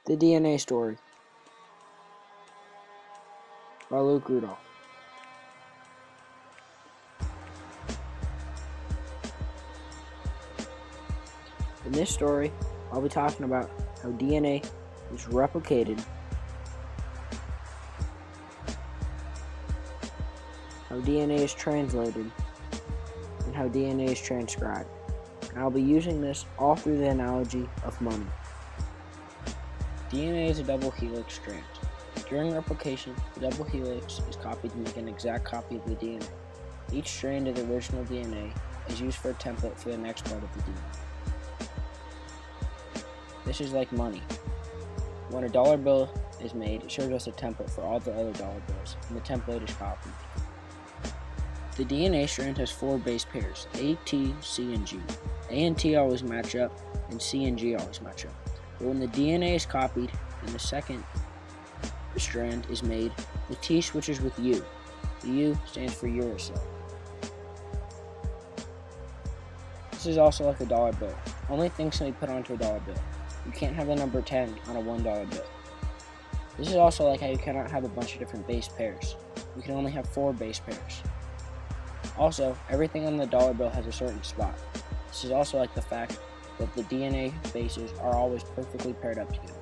The DNA Story by Luke Rudolph. In this story, I'll be talking about how DNA is replicated, how DNA is translated, and how DNA is transcribed. And I'll be using this all through the analogy of money. DNA is a double helix strand. During replication, the double helix is copied to make an exact copy of the DNA. Each strand of the original DNA is used for a template for the next part of the DNA. This is like money. When a dollar bill is made, it serves as a template for all the other dollar bills, and the template is copied. The DNA strand has 4 base pairs, A, T, C, and G. A and T always match up, and C and G always match up. But when the DNA is copied and the second strand is made, the T switches with U. The U stands for uracil. This is also like a dollar bill. Only things can be put onto a dollar bill. You can't have the number 10 on a $1 bill. This is also like how you cannot have a bunch of different base pairs. You can only have 4 base pairs. Also, everything on the dollar bill has a certain spot. This is also like the fact that the DNA bases are always perfectly paired up together.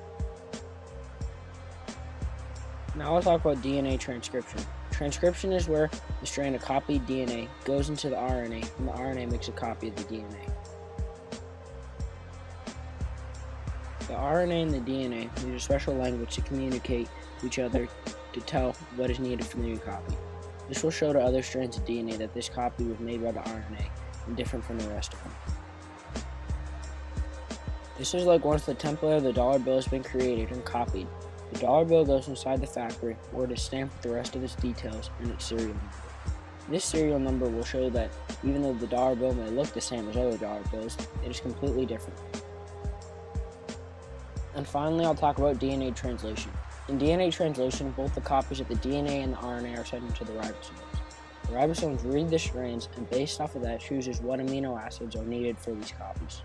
Now let's talk about DNA transcription. Transcription is where the strand of copied DNA goes into the RNA, and the RNA makes a copy of the DNA. The RNA and the DNA use a special language to communicate to each other to tell what is needed for the new copy. This will show to other strands of DNA that this copy was made by the RNA and different from the rest of them. This is like once the template of the dollar bill has been created and copied, the dollar bill goes inside the factory where it is stamped with the rest of its details and its serial number. This serial number will show that even though the dollar bill may look the same as other dollar bills, it is completely different. And finally, I'll talk about DNA translation. In DNA translation, both the copies of the DNA and the RNA are sent into the ribosomes. The ribosomes read the strands and based off of that chooses what amino acids are needed for these copies.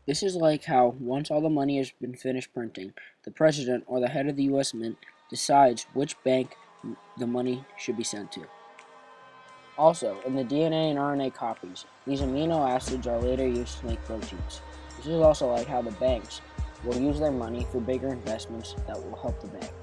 This is like how, once all the money has been finished printing, the president or the head of the U.S. Mint decides which bank the money should be sent to. Also, in the DNA and RNA copies, these amino acids are later used to make proteins. This is also like how the banks will use their money for bigger investments that will help the bank.